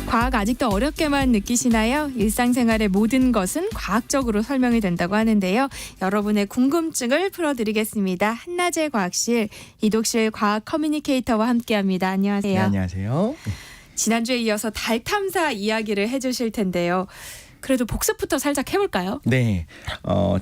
과학 아직도 어렵게만 느끼시나요? 일상생활의 모든 것은 과학적으로 설명이 된다고 하는데요. 여러분의 궁금증을 풀어드리겠습니다. 한낮의 과학실 이독실 과학 커뮤니케이터와 함께합니다. 안녕하세요. 네, 안녕하세요. 지난주에 이어서 달 탐사 이야기를 해주실 텐데요. 그래도 복습부터 살짝 해볼까요? 네,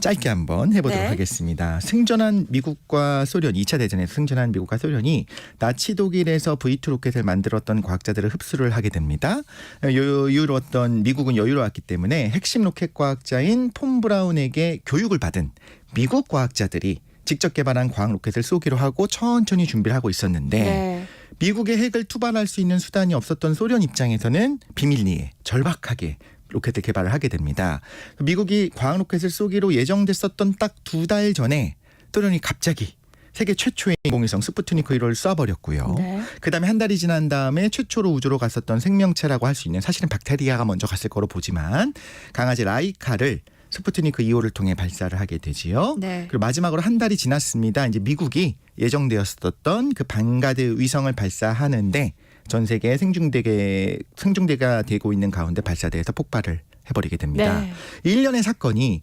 짧게 한번 해보도록 네. 하겠습니다. 승전한 미국과 소련, 2차 대전에서 승전한 미국과 소련이 나치 독일에서 V2 로켓을 만들었던 과학자들을 흡수를 하게 됩니다. 여유로웠던 미국은 여유로웠기 때문에 핵심 로켓 과학자인 폰 브라운에게 교육을 받은 미국 과학자들이 직접 개발한 과학 로켓을 쏘기로 하고 천천히 준비를 하고 있었는데 네. 미국의 핵을 투발할 수 있는 수단이 없었던 소련 입장에서는 비밀리에 절박하게 로켓을 개발을 하게 됩니다. 미국이 과학 로켓을 쏘기로 예정됐었던 딱 2달 전에 소련이 갑자기 세계 최초의 인공위성 스푸트니크 1호를 쏴버렸고요. 네. 그다음에 한 달이 지난 다음에 최초로 우주로 갔었던 생명체라고 할 수 있는, 사실은 박테리아가 먼저 갔을 거로 보지만, 강아지 라이카를 스푸트니크 2호를 통해 발사를 하게 되지요. 네. 그리고 마지막으로 한 달이 지났습니다. 이제 미국이 예정되었었던 그 방가드 위성을 발사하는데 전 세계 생중계가 되고 있는 가운데 발사대에서 폭발을 해버리게 됩니다. 네. 1년의 사건이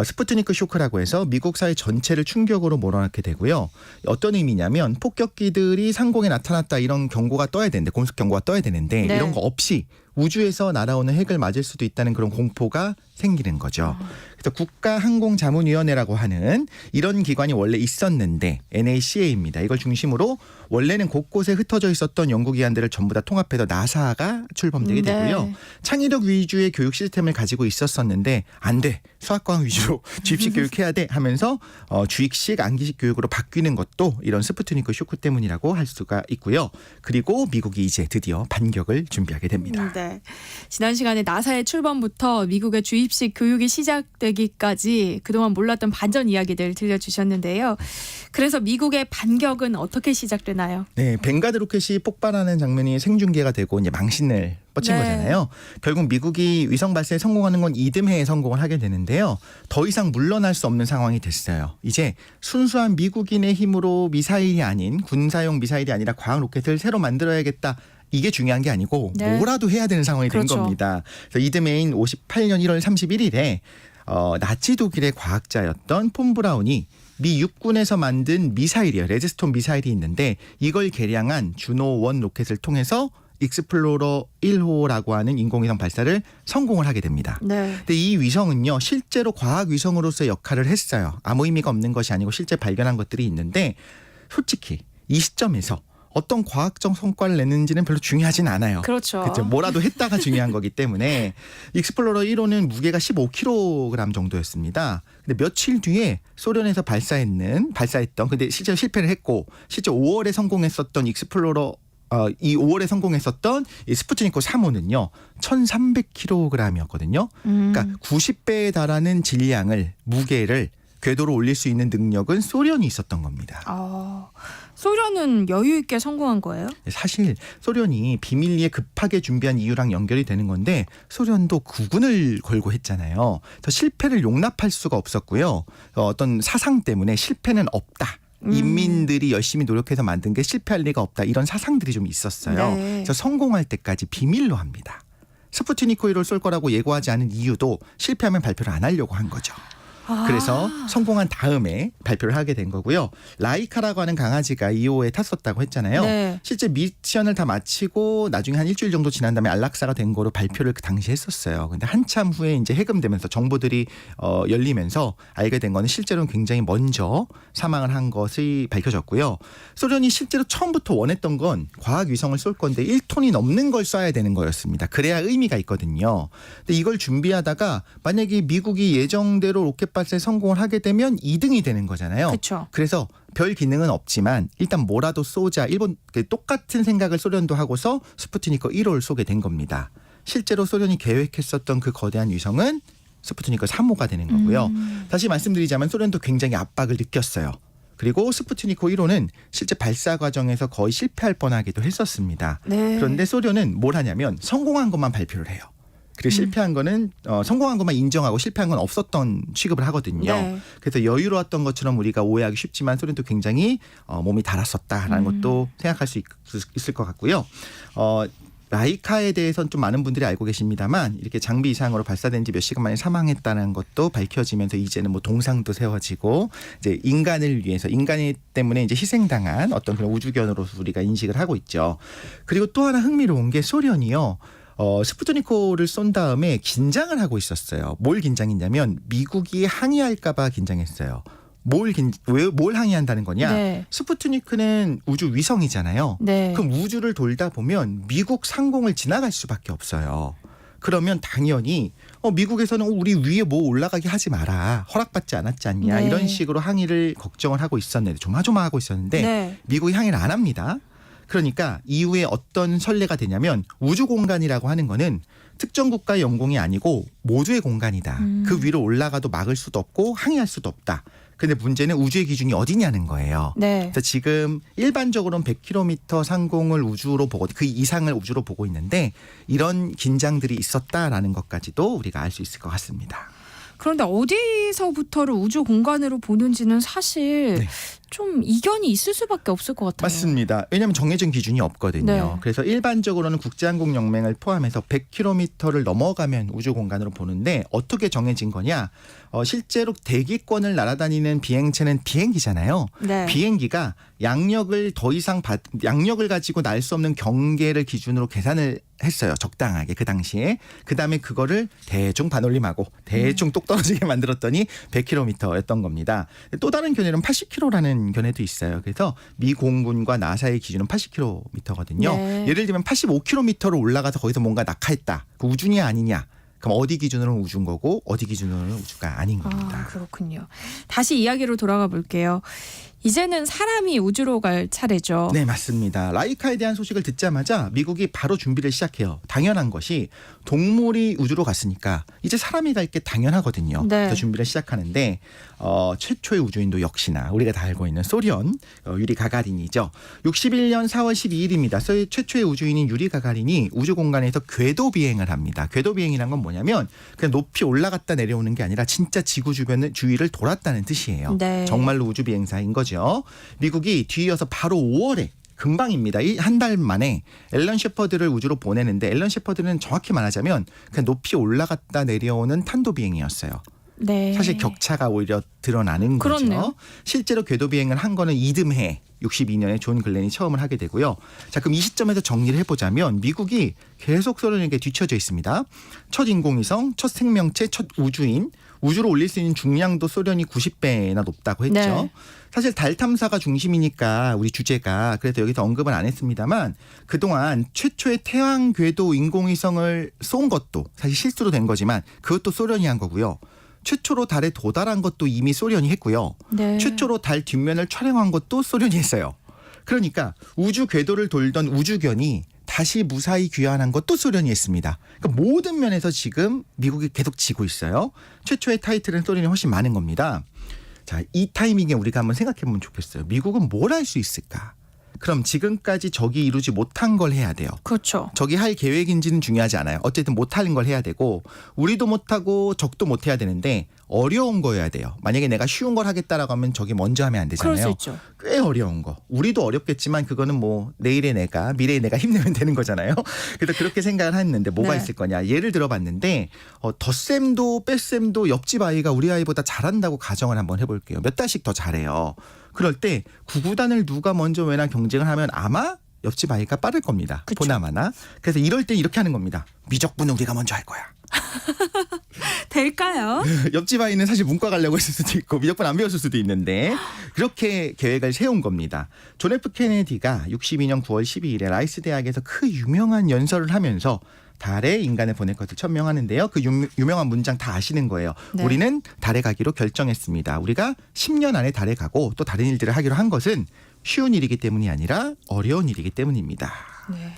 스푸트니크 쇼크라고 해서 미국 사회 전체를 충격으로 몰아넣게 되고요. 어떤 의미냐면 폭격기들이 상공에 나타났다 이런 경고가 떠야 되는데, 공습 경고가 떠야 되는데 네. 이런 거 없이 우주에서 날아오는 핵을 맞을 수도 있다는 그런 공포가 생기는 거죠. 그래서 국가항공자문위원회라고 하는 이런 기관이 원래 있었는데, NACA입니다. 이걸 중심으로 원래는 곳곳에 흩어져 있었던 연구기관들을 전부 다 통합해서 나사가 출범되게 되고요. 네. 창의력 위주의 교육 시스템을 가지고 있었었는데 안 돼, 수학과학 위주로 주입식 교육해야 돼 하면서 주입식 암기식 교육으로 바뀌는 것도 이런 스푸트니크 쇼크 때문이라고 할 수가 있고요. 그리고 미국이 이제 드디어 반격을 준비하게 됩니다. 네. 지난 시간에 나사의 출범부터 미국의 주입식 교육이 시작되기까지 그동안 몰랐던 반전 이야기들 들려주셨는데요. 그래서 미국의 반격은 어떻게 시작되나요? 네, 벵가드 로켓이 폭발하는 장면이 생중계가 되고 이제 망신을 뻗친 네. 거잖아요. 결국 미국이 위성 발사에 성공하는 건 이듬해에 성공을 하게 되는데요. 더 이상 물러날 수 없는 상황이 됐어요. 이제 순수한 미국인의 힘으로 미사일이 아닌, 군사용 미사일이 아니라 과학 로켓을 새로 만들어야겠다. 이게 중요한 게 아니고 네. 뭐라도 해야 되는 상황이 그렇죠. 된 겁니다. 그래서 이듬해인 58년 1월 31일에 나치 독일의 과학자였던 폰 브라운이 미 육군에서 만든 미사일이에요. 레드스톤 미사일이 있는데 이걸 개량한 주노 1 로켓을 통해서 익스플로러 1호라고 하는 인공위성 발사를 성공을 하게 됩니다. 네. 근데 이 위성은요, 실제로 과학 위성으로서의 역할을 했어요. 아무 의미가 없는 것이 아니고 실제 발견한 것들이 있는데, 솔직히 이 시점에서 어떤 과학적 성과를 내는지는 별로 중요하진 않아요. 그렇죠. 그렇죠. 뭐라도 했다가 중요한 거기 때문에 익스플로러 1호는 무게가 15kg 정도였습니다. 근데 며칠 뒤에 소련에서 발사했던, 근데 실제로 실패를 했고 실제 5월에 성공했었던 익스플로러 이 5월에 성공했었던 이 스푸트니크 3호는요 1,300kg이었거든요. 그러니까 90배에 달하는 질량을, 무게를 궤도로 올릴 수 있는 능력은 소련이 있었던 겁니다. 소련은 여유 있게 성공한 거예요? 사실 소련이 비밀리에 급하게 준비한 이유랑 연결이 되는 건데, 소련도 국군을 걸고 했잖아요. 그래서 실패를 용납할 수가 없었고요. 어떤 사상 때문에 실패는 없다. 인민들이 열심히 노력해서 만든 게 실패할 리가 없다. 이런 사상들이 좀 있었어요. 네. 그래서 성공할 때까지 비밀로 합니다. 스푸트니크 1호를 쏠 거라고 예고하지 않은 이유도 실패하면 발표를 안 하려고 한 거죠. 그래서 성공한 다음에 발표를 하게 된 거고요. 라이카라고 하는 강아지가 2호에 탔었다고 했잖아요. 네. 실제 미션을 다 마치고 나중에 한 일주일 정도 지난 다음에 안락사가 된 거로 발표를 그 당시에 했었어요. 근데 한참 후에 이제 해금되면서 정보들이 열리면서 알게 된 거는 실제로는 굉장히 먼저 사망을 한 것이 밝혀졌고요. 소련이 실제로 처음부터 원했던 건 과학 위성을 쏠 건데 1톤이 넘는 걸 쏴야 되는 거였습니다. 그래야 의미가 있거든요. 근데 이걸 준비하다가 만약에 미국이 예정대로 로켓 발사에 성공을 하게 되면 2등이 되는 거잖아요. 그렇죠. 그래서 별 기능은 없지만 일단 뭐라도 쏘자. 일본 똑같은 생각을 소련도 하고서 스푸트니크 1호를 쏘게 된 겁니다. 실제로 소련이 계획했었던 그 거대한 위성은 스푸트니크 3호가 되는 거고요. 다시 말씀드리자면 소련도 굉장히 압박을 느꼈어요. 그리고 스푸트니크 1호는 실제 발사 과정에서 거의 실패할 뻔하기도 했었습니다. 네. 그런데 소련은 뭘 하냐면 성공한 것만 발표를 해요. 그리고 실패한 거는 성공한 것만 인정하고 실패한 건 없었던 취급을 하거든요. 네. 그래서 여유로웠던 것처럼 우리가 오해하기 쉽지만 소련도 굉장히 몸이 달았었다라는 것도 생각할 수 있을 것 같고요. 라이카에 대해서는 좀 많은 분들이 알고 계십니다만 이렇게 장비 이상으로 발사된 지 몇 시간 만에 사망했다는 것도 밝혀지면서 이제는 뭐 동상도 세워지고 이제 인간을 위해서 인간이 때문에 이제 희생당한 어떤 그런 우주견으로서 우리가 인식을 하고 있죠. 그리고 또 하나 흥미로운 게 소련이요. 스푸트니크를 쏜 다음에 긴장을 하고 있었어요. 뭘 긴장했냐면 미국이 항의할까봐 긴장했어요. 뭘 항의한다는 거냐? 네. 스푸트니크는 우주 위성이잖아요. 네. 그럼 우주를 돌다 보면 미국 상공을 지나갈 수밖에 없어요. 그러면 당연히 미국에서는 우리 위에 뭐 올라가게 하지 마라. 허락받지 않았지 않냐. 네. 이런 식으로 항의를 걱정을 하고 있었는데 조마조마하고 있었는데 네. 미국이 항의를 안 합니다. 그러니까 이후에 어떤 선례가 되냐면 우주 공간이라고 하는 거는 특정 국가의 영공이 아니고 모두의 공간이다. 그 위로 올라가도 막을 수도 없고 항의할 수도 없다. 근데 문제는 우주의 기준이 어디냐는 거예요. 네. 그래서 지금 일반적으로는 100km 상공을 우주로 보고 그 이상을 우주로 보고 있는데 이런 긴장들이 있었다라는 것까지도 우리가 알 수 있을 것 같습니다. 그런데 어디서부터를 우주 공간으로 보는지는 사실 네. 좀 이견이 있을 수밖에 없을 것 같아요. 맞습니다. 왜냐하면 정해진 기준이 없거든요. 네. 그래서 일반적으로는 국제항공연맹을 포함해서 100km를 넘어가면 우주 공간으로 보는데 어떻게 정해진 거냐. 실제로 대기권을 날아다니는 비행체는 비행기잖아요. 네. 비행기가 양력을 더 이상 양력을 가지고 날 수 없는 경계를 기준으로 계산을 했어요. 적당하게 그 당시에. 그다음에 그거를 대충 반올림하고 대충 똑 떨어지게 만들었더니 100km였던 겁니다. 또 다른 견해는 80km라는 견해도 있어요. 그래서 미 공군과 나사의 기준은 80km거든요. 네. 예를 들면 85km를 올라가서 거기서 뭔가 낙하했다. 그 우주냐 아니냐. 그럼 어디 기준으로는 우주인 거고 어디 기준으로는 우주가 아닌 겁니다. 그렇군요. 다시 이야기로 돌아가 볼게요. 이제는 사람이 우주로 갈 차례죠. 네, 맞습니다. 라이카에 대한 소식을 듣자마자 미국이 바로 준비를 시작해요. 당연한 것이 동물이 우주로 갔으니까 이제 사람이 갈 게 당연하거든요. 네. 그래서 준비를 시작하는데 최초의 우주인도 역시나 우리가 다 알고 있는 소련 유리 가가린이죠. 61년 4월 12일입니다. 최초의 우주인인 유리 가가린이 우주 공간에서 궤도 비행을 합니다. 궤도 비행이란 건 뭐냐면 그냥 높이 올라갔다 내려오는 게 아니라 진짜 지구 주위를 돌았다는 뜻이에요. 네. 정말로 우주 비행사인 거죠. 미국이 뒤이어서 바로 5월에 금방입니다. 한 달 만에 앨런 셰퍼드를 우주로 보내는데 앨런 셰퍼드는 정확히 말하자면 그냥 높이 올라갔다 내려오는 탄도 비행이었어요. 네. 사실 격차가 오히려 드러나는 그렇네요. 거죠. 실제로 궤도 비행을 한 거는 이듬해 62년에 존 글렌이 처음을 하게 되고요. 자, 그럼 이 시점에서 정리를 해보자면 미국이 계속 소련에게 뒤처져 있습니다. 첫 인공위성, 첫 생명체, 첫 우주인, 우주로 올릴 수 있는 중량도 소련이 90배나 높다고 했죠. 네. 사실 달 탐사가 중심이니까 우리 주제가 그래서 여기서 언급은 안 했습니다만 그동안 최초의 태양 궤도 인공위성을 쏜 것도 사실 실수로 된 거지만 그것도 소련이 한 거고요. 최초로 달에 도달한 것도 이미 소련이 했고요. 네. 최초로 달 뒷면을 촬영한 것도 소련이 했어요. 그러니까 우주 궤도를 돌던 우주견이 다시 무사히 귀환한 것도 소련이 했습니다. 그러니까 모든 면에서 지금 미국이 계속 지고 있어요. 최초의 타이틀은 소련이 훨씬 많은 겁니다. 자, 이 타이밍에 우리가 한번 생각해 보면 좋겠어요. 미국은 뭘 할 수 있을까? 그럼 지금까지 적이 이루지 못한 걸 해야 돼요. 그렇죠. 적이 할 계획인지는 중요하지 않아요. 어쨌든 못하는 걸 해야 되고 우리도 못하고 적도 못해야 되는데 어려운 거여야 돼요. 만약에 내가 쉬운 걸 하겠다라고 하면 적이 먼저 하면 안 되잖아요. 그럴 수 있죠. 꽤 어려운 거. 우리도 어렵겠지만 그거는 뭐 내일의 내가 미래의 내가 힘내면 되는 거잖아요. 그래서 그렇게 생각을 했는데 뭐가 네. 있을 거냐. 예를 들어봤는데 덧셈도 뺄셈도 옆집 아이가 우리 아이보다 잘한다고 가정을 한번 해볼게요. 몇 달씩 더 잘해요. 그럴 때 구구단을 누가 먼저 외나 경쟁을 하면 아마 옆집 아이가 빠를 겁니다. 그쵸. 보나마나. 그래서 이럴 때 이렇게 하는 겁니다. 미적분은 우리가 먼저 할 거야. 될까요? 옆집 아이는 사실 문과 가려고 했을 수도 있고 미적분 안 배웠을 수도 있는데 그렇게 계획을 세운 겁니다. 존 F 케네디가 62년 9월 12일에 라이스 대학에서 그 유명한 연설을 하면서 달에 인간을 보낼 것을 천명하는데요. 그 유명한 문장 다 아시는 거예요. 네. 우리는 달에 가기로 결정했습니다. 우리가 10년 안에 달에 가고 또 다른 일들을 하기로 한 것은 쉬운 일이기 때문이 아니라 어려운 일이기 때문입니다. 네.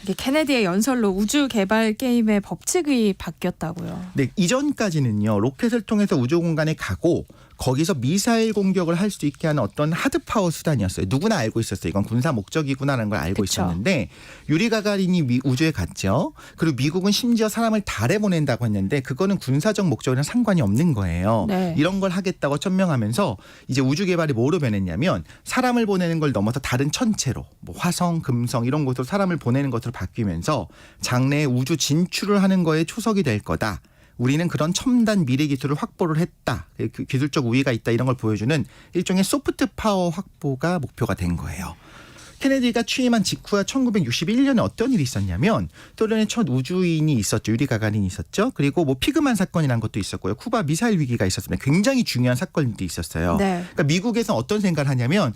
이게 케네디의 연설로 우주 개발 게임의 법칙이 바뀌었다고요. 네, 이전까지는요. 로켓을 통해서 우주 공간에 가고 거기서 미사일 공격을 할 수 있게 하는 어떤 하드파워 수단이었어요. 누구나 알고 있었어요. 이건 군사 목적이구나라는 걸 알고 그쵸. 있었는데 유리 가가린이 우주에 갔죠. 그리고 미국은 심지어 사람을 달에 보낸다고 했는데 그거는 군사적 목적이랑 상관이 없는 거예요. 네. 이런 걸 하겠다고 천명하면서 이제 우주 개발이 뭐로 변했냐면 사람을 보내는 걸 넘어서 다른 천체로 뭐 화성, 금성 이런 곳으로 사람을 보내는 것으로 바뀌면서 장래에 우주 진출을 하는 거에 초석이 될 거다. 우리는 그런 첨단 미래 기술을 확보를 했다. 그 기술적 우위가 있다. 이런 걸 보여주는 일종의 소프트 파워 확보가 목표가 된 거예요. 케네디가 취임한 직후야 1961년에 어떤 일이 있었냐면 소련의 첫 우주인이 있었죠. 유리 가가린이 있었죠. 그리고 뭐 피그만 사건이라는 것도 있었고요. 쿠바 미사일 위기가 있었습니다. 굉장히 중요한 사건들이 있었어요. 네. 그러니까 미국에서 어떤 생각을 하냐면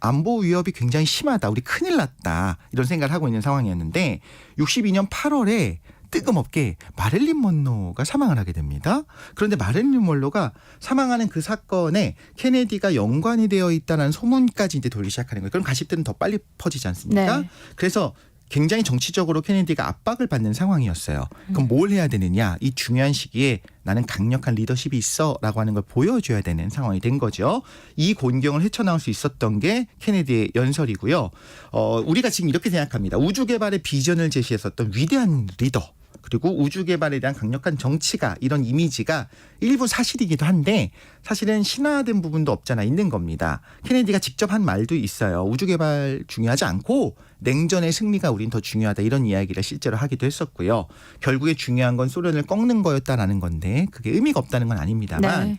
안보 위협이 굉장히 심하다. 우리 큰일 났다. 이런 생각을 하고 있는 상황이었는데 62년 8월에 뜨끔없게 마릴린 먼로가 사망을 하게 됩니다. 그런데 마릴린 먼로가 사망하는 그 사건에 케네디가 연관이 되어 있다는 소문까지 이제 돌기 시작하는 거예요. 그럼 가십들은 더 빨리 퍼지지 않습니까? 네. 그래서 굉장히 정치적으로 케네디가 압박을 받는 상황이었어요. 그럼 뭘 해야 되느냐? 이 중요한 시기에 나는 강력한 리더십이 있어라고 하는 걸 보여줘야 되는 상황이 된 거죠. 이 곤경을 헤쳐나올 수 있었던 게 케네디의 연설이고요. 우리가 지금 이렇게 생각합니다. 우주 개발의 비전을 제시했었던 위대한 리더. 그리고 우주 개발에 대한 강력한 정치가 이런 이미지가 일부 사실이기도 한데 사실은 신화된 부분도 없잖아 있는 겁니다. 케네디가 직접 한 말도 있어요. 우주 개발 중요하지 않고 냉전의 승리가 우린 더 중요하다 이런 이야기를 실제로 하기도 했었고요. 결국에 중요한 건 소련을 꺾는 거였다라는 건데 그게 의미가 없다는 건 아닙니다만 네.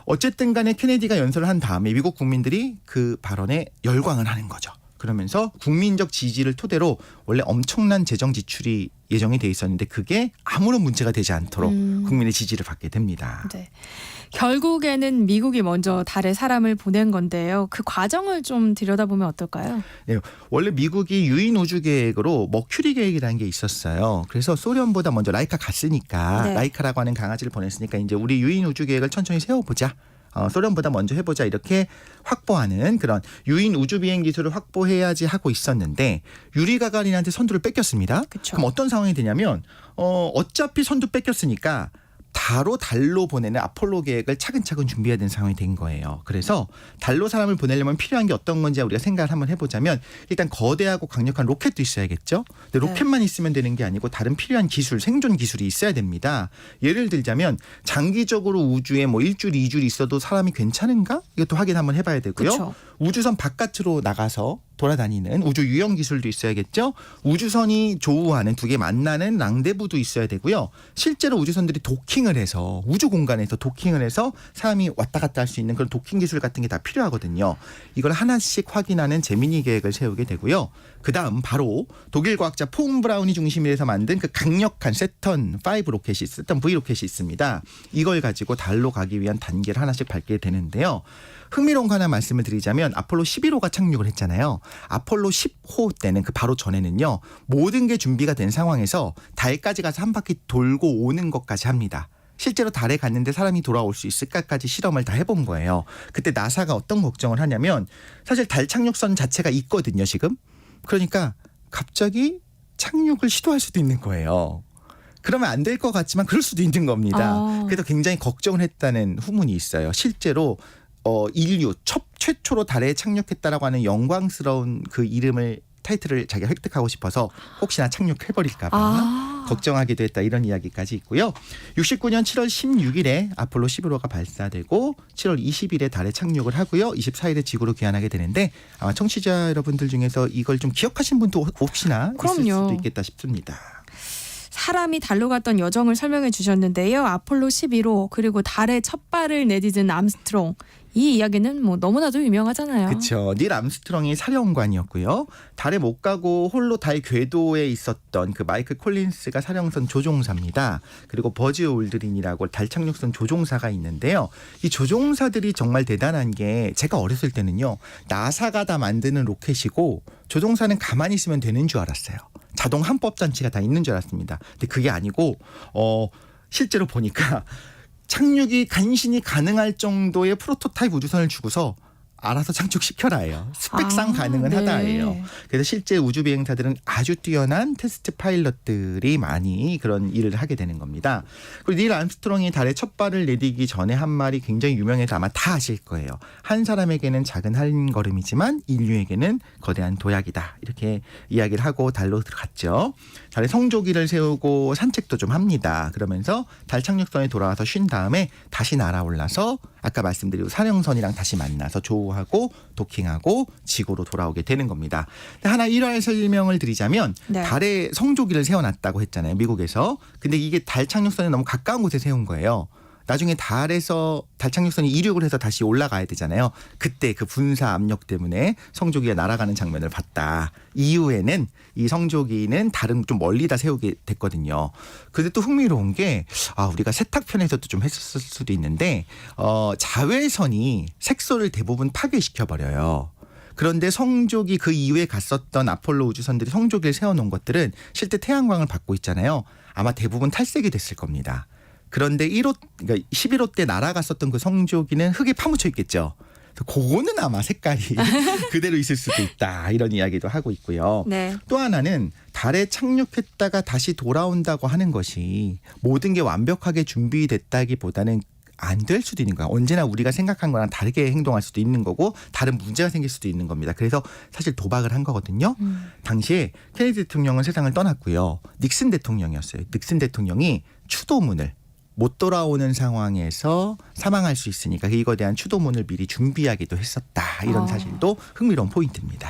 어쨌든 간에 케네디가 연설을 한 다음에 미국 국민들이 그 발언에 열광을 하는 거죠. 그러면서 국민적 지지를 토대로 원래 엄청난 재정 지출이 예정이 돼 있었는데 그게 아무런 문제가 되지 않도록 국민의 지지를 받게 됩니다. 네. 결국에는 미국이 먼저 달에 사람을 보낸 건데요. 그 과정을 좀 들여다보면 어떨까요? 네, 원래 미국이 유인 우주 계획으로 머큐리 계획이라는 게 있었어요. 그래서 소련보다 먼저 라이카 갔으니까 네. 라이카라고 하는 강아지를 보냈으니까 이제 우리 유인 우주 계획을 천천히 세워보자. 소련보다 먼저 해보자 이렇게 확보하는 그런 유인 우주 비행 기술을 확보해야지 하고 있었는데 유리 가가린한테 선두를 뺏겼습니다. 그쵸. 그럼 어떤 상황이 되냐면 어차피 선두 뺏겼으니까 바로 달로 보내는 아폴로 계획을 차근차근 준비해야 되는 상황이 된 거예요. 그래서 달로 사람을 보내려면 필요한 게 어떤 건지 우리가 생각을 한번 해보자면 일단 거대하고 강력한 로켓도 있어야겠죠. 근데 로켓만 있으면 되는 게 아니고 다른 필요한 기술, 생존 기술이 있어야 됩니다. 예를 들자면 장기적으로 우주에 뭐 1줄, 2줄 있어도 사람이 괜찮은가? 이것도 확인 한번 해봐야 되고요. 그쵸. 우주선 바깥으로 나가서 돌아다니는 우주 유영 기술도 있어야겠죠. 우주선이 조우하는 두 개 만나는 랑데부도 있어야 되고요. 실제로 우주선들이 도킹을 해서 우주 공간에서 도킹을 해서 사람이 왔다 갔다 할 수 있는 그런 도킹 기술 같은 게 다 필요하거든요. 이걸 하나씩 확인하는 재미니 계획을 세우게 되고요. 그다음 바로 독일 과학자 폰 브라운이 중심이 돼서 만든 그 강력한 세턴 V 로켓이 있습니다. 이걸 가지고 달로 가기 위한 단계를 하나씩 밟게 되는데요. 흥미로운 거 하나 말씀을 드리자면 아폴로 11호가 착륙을 했잖아요. 아폴로 10호 때는 그 바로 전에는요. 모든 게 준비가 된 상황에서 달까지 가서 한 바퀴 돌고 오는 것까지 합니다. 실제로 달에 갔는데 사람이 돌아올 수 있을까까지 실험을 다 해본 거예요. 그때 나사가 어떤 걱정을 하냐면 사실 달 착륙선 자체가 있거든요. 지금. 그러니까 갑자기 착륙을 시도할 수도 있는 거예요. 그러면 안 될 것 같지만 그럴 수도 있는 겁니다. 그래서 굉장히 걱정을 했다는 후문이 있어요. 실제로 인류 최초로 달에 착륙했다라고 하는 영광스러운 그 타이틀을 자기가 획득하고 싶어서 혹시나 착륙해버릴까 봐 걱정하기도 했다 이런 이야기까지 있고요. 69년 7월 16일에 아폴로 11호가 발사되고 7월 20일에 달에 착륙을 하고요. 24일에 지구로 귀환하게 되는데 아마 청취자 여러분들 중에서 이걸 좀 기억하신 분도 혹시나 있을 수도 있겠다 싶습니다. 사람이 달로 갔던 여정을 설명해 주셨는데요. 아폴로 11호 그리고 달에 첫 발을 내디딘 암스트롱. 이 이야기는 뭐 너무나도 유명하잖아요. 그렇죠. 닐 암스트롱이 사령관이었고요. 달에 못 가고 홀로 달 궤도에 있었던 그 마이클 콜린스가 사령선 조종사입니다. 그리고 버즈 올드린이라고 달 착륙선 조종사가 있는데요. 이 조종사들이 정말 대단한 게 제가 어렸을 때는요. 나사가 다 만드는 로켓이고 조종사는 가만히 있으면 되는 줄 알았어요. 자동 함법 장치가 다 있는 줄 알았습니다. 근데 그게 아니고 실제로 보니까 착륙이 간신히 가능할 정도의 프로토타입 우주선을 주고서 알아서 착륙시켜라예요. 스펙상 가능은 네. 하다예요. 그래서 실제 우주 비행사들은 아주 뛰어난 테스트 파일럿들이 많이 그런 일을 하게 되는 겁니다. 그리고 닐 암스트롱이 달에 첫 발을 내디기 전에 한 말이 굉장히 유명해서 아마 다 아실 거예요. 한 사람에게는 작은 한 걸음이지만 인류에게는 거대한 도약이다. 이렇게 이야기를 하고 달로 들어갔죠. 달에 성조기를 세우고 산책도 좀 합니다. 그러면서 달 착륙선에 돌아와서 쉰 다음에 다시 날아올라서 아까 말씀드린 사령선이랑 다시 만나서 조우하고 도킹하고 지구로 돌아오게 되는 겁니다. 하나 일화의 설명을 드리자면 네. 달에 성조기를 세워놨다고 했잖아요. 미국에서. 근데 이게 달 착륙선에 너무 가까운 곳에 세운 거예요. 나중에 달에서 달 착륙선이 이륙을 해서 다시 올라가야 되잖아요. 그때 그 분사 압력 때문에 성조기가 날아가는 장면을 봤다. 이후에는 이 성조기는 달은 좀 멀리다 세우게 됐거든요. 근데 또 흥미로운 게 우리가 세탁편에서도 좀 했었을 수도 있는데 자외선이 색소를 대부분 파괴시켜 버려요. 그런데 성조기 그 이후에 갔었던 아폴로 우주선들이 성조기를 세워놓은 것들은 실제 태양광을 받고 있잖아요. 아마 대부분 탈색이 됐을 겁니다. 그런데 1호, 그러니까 11호 때 날아갔었던 그 성조기는 흙에 파묻혀 있겠죠. 그거는 아마 색깔이 그대로 있을 수도 있다. 이런 이야기도 하고 있고요. 네. 또 하나는 달에 착륙했다가 다시 돌아온다고 하는 것이 모든 게 완벽하게 준비됐다기보다는 안 될 수도 있는 거야. 언제나 우리가 생각한 거랑 다르게 행동할 수도 있는 거고 다른 문제가 생길 수도 있는 겁니다. 그래서 사실 도박을 한 거거든요. 당시에 케네디 대통령은 세상을 떠났고요. 닉슨 대통령이었어요. 닉슨 대통령이 추도문을 못 돌아오는 상황에서 사망할 수 있으니까 이거에 대한 추도문을 미리 준비하기도 했었다. 이런 사실도 흥미로운 포인트입니다.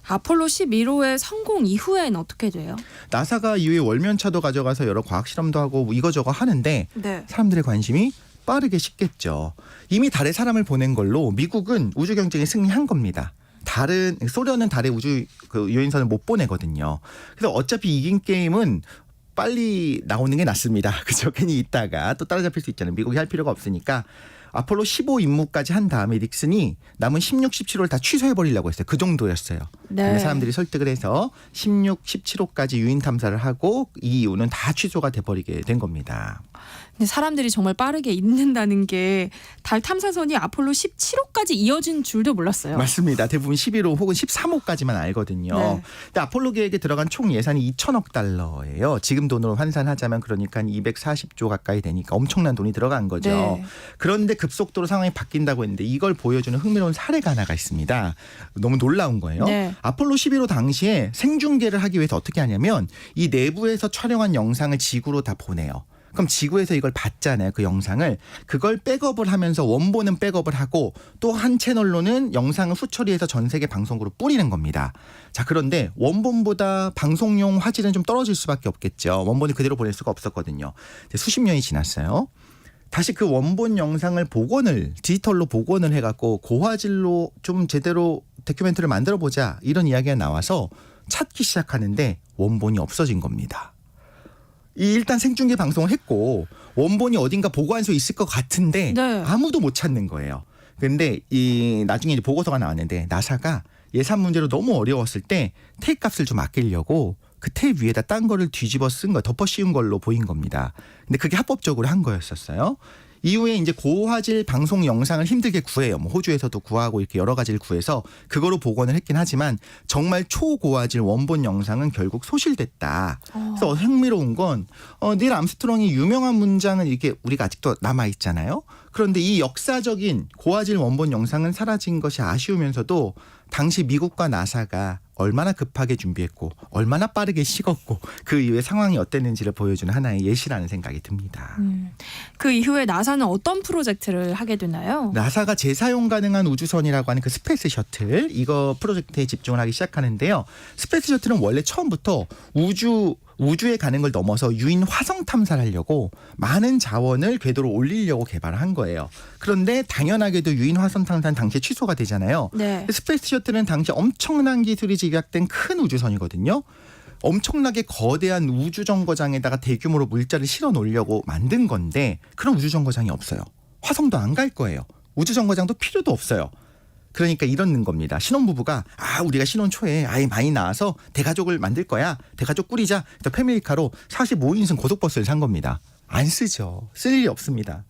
아폴로 11호의 성공 이후엔 어떻게 돼요? 나사가 이후에 월면차도 가져가서 여러 과학 실험도 하고 이거저거 하는데 네. 사람들의 관심이 빠르게 식겠죠. 이미 달에 사람을 보낸 걸로 미국은 우주 경쟁에 승리한 겁니다. 소련은 달에 우주 유인선을 못 보내거든요. 그래서 어차피 이긴 게임은 빨리 나오는 게 낫습니다. 그죠? 괜히 있다가 또 따라잡힐 수 있잖아요. 미국이 할 필요가 없으니까 아폴로 15 임무까지 한 다음에 닉슨이 남은 16, 17호를 다 취소해버리려고 했어요. 그 정도였어요. 네. 근데 사람들이 설득을 해서 16, 17호까지 유인 탐사를 하고 이 이후는 다 취소가 돼버리게 된 겁니다. 근데 사람들이 정말 빠르게 잊는다는 게 달 탐사선이 아폴로 17호까지 이어진 줄도 몰랐어요. 맞습니다. 대부분 11호 혹은 13호까지만 알거든요. 네. 근데 아폴로 계획에 들어간 총 예산이 2천억 달러예요. 지금 돈으로 환산하자면 그러니까 240조 가까이 되니까 엄청난 돈이 들어간 거죠. 네. 그런데 급속도로 상황이 바뀐다고 했는데 이걸 보여주는 흥미로운 사례가 하나가 있습니다. 너무 놀라운 거예요. 네. 아폴로 11호 당시에 생중계를 하기 위해서 어떻게 하냐면 이 내부에서 촬영한 영상을 지구로 다 보내요. 그럼 지구에서 이걸 봤잖아요. 그 영상을. 그걸 백업을 하면서 원본은 백업을 하고 또 한 채널로는 영상을 후처리해서 전 세계 방송국으로 뿌리는 겁니다. 자, 그런데 원본보다 방송용 화질은 좀 떨어질 수밖에 없겠죠. 원본을 그대로 보낼 수가 없었거든요. 이제 수십 년이 지났어요. 다시 그 원본 영상을 디지털로 복원을 해갖고 고화질로 좀 제대로 다큐멘터리를 만들어보자 이런 이야기가 나와서 찾기 시작하는데 원본이 없어진 겁니다. 일단 생중계 방송을 했고 원본이 어딘가 보관소에 있을 것 같은데 네. 아무도 못 찾는 거예요. 그런데 나중에 이제 보고서가 나왔는데 나사가 예산 문제로 너무 어려웠을 때 테이프 값을 좀 아끼려고 그 테이프 위에다 딴 거를 뒤집어 쓴 거 덮어 씌운 걸로 보인 겁니다. 근데 그게 합법적으로 한 거였었어요. 이후에 이제 고화질 방송 영상을 힘들게 구해요. 뭐 호주에서도 구하고 이렇게 여러 가지를 구해서 그거로 복원을 했긴 하지만 정말 초고화질 원본 영상은 결국 소실됐다. 그래서 흥미로운 건 닐 암스트롱이 유명한 문장은 이게 우리가 아직도 남아 있잖아요. 그런데 이 역사적인 고화질 원본 영상은 사라진 것이 아쉬우면서도 당시 미국과 나사가 얼마나 급하게 준비했고 얼마나 빠르게 식었고 그 이후에 상황이 어땠는지를 보여주는 하나의 예시라는 생각이 듭니다. 그 이후에 나사는 어떤 프로젝트를 하게 되나요? 나사가 재사용 가능한 우주선이라고 하는 그 스페이스 셔틀 이거 프로젝트에 집중을 하기 시작하는데요. 스페이스 셔틀은 원래 처음부터 우주에 가는 걸 넘어서 유인 화성 탐사를 하려고 많은 자원을 궤도로 올리려고 개발을 한 거예요. 그런데 당연하게도 유인 화성 탐사는 당시에 취소가 되잖아요. 네. 스페이스 셔틀은 당시 엄청난 기술이 집약된 큰 우주선이거든요. 엄청나게 거대한 우주정거장에다가 대규모로 물자를 실어 놓으려고 만든 건데 그런 우주정거장이 없어요. 화성도 안 갈 거예요. 우주정거장도 필요도 없어요. 그러니까 이런 겁니다. 신혼부부가 우리가 신혼 초에 아이 많이 낳아서 대가족을 만들 거야. 대가족 꾸리자. 패밀리카로 45인승 고속버스를 산 겁니다. 안 쓰죠. 쓸 일이 없습니다.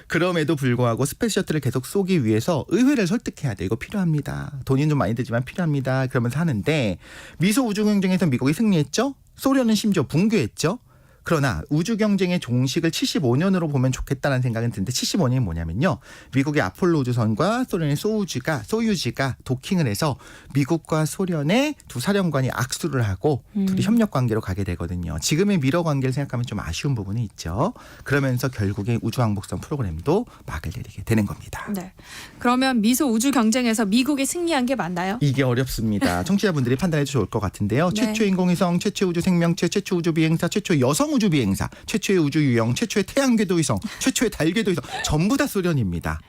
그럼에도 불구하고 스페이스 셔틀을 계속 쏘기 위해서 의회를 설득해야 돼. 이거 필요합니다. 돈이 좀 많이 들지만 필요합니다. 그러면서 하는데 미소 우주 경쟁에서 미국이 승리했죠. 소련은 심지어 붕괴했죠. 그러나 우주 경쟁의 종식을 75년으로 보면 좋겠다는 생각은 드는데 75년이 뭐냐면요. 미국의 아폴로 우주선과 소련의 소유지가 도킹을 해서 미국과 소련의 두 사령관이 악수를 하고 둘이 협력 관계로 가게 되거든요. 지금의 미러 관계를 생각하면 좀 아쉬운 부분이 있죠. 그러면서 결국에 우주왕복선 프로그램도 막을 내리게 되는 겁니다. 네. 그러면 미소 우주 경쟁에서 미국이 승리한 게 맞나요? 이게 어렵습니다. 청취자분들이 판단해도 좋을 것 같은데요. 네. 최초 인공위성, 최초 우주 생명체, 최초 우주 비행사, 최초 여성 우주 비행사, 최초의 우주 유형, 최초의 태양 궤도 위성, 최초의 달 궤도 위성 전부 다 소련입니다.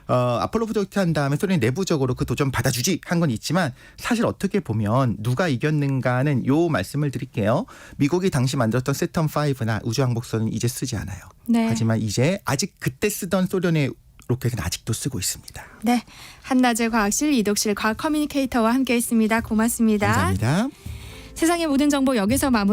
아폴로 프로젝트 한 다음에 소련이 내부적으로 그 도전 받아주지 한 건 있지만 사실 어떻게 보면 누가 이겼는가는 요 말씀을 드릴게요. 미국이 당시 만들었던 세턴 5나 우주왕복선은 이제 쓰지 않아요. 네. 하지만 이제 아직 그때 쓰던 소련의 로켓은 아직도 쓰고 있습니다. 네. 한낮의 과학실 이독실 과학 커뮤니케이터와 함께했습니다. 고맙습니다. 감사합니다. 세상의 모든 정보 여기서 마무리.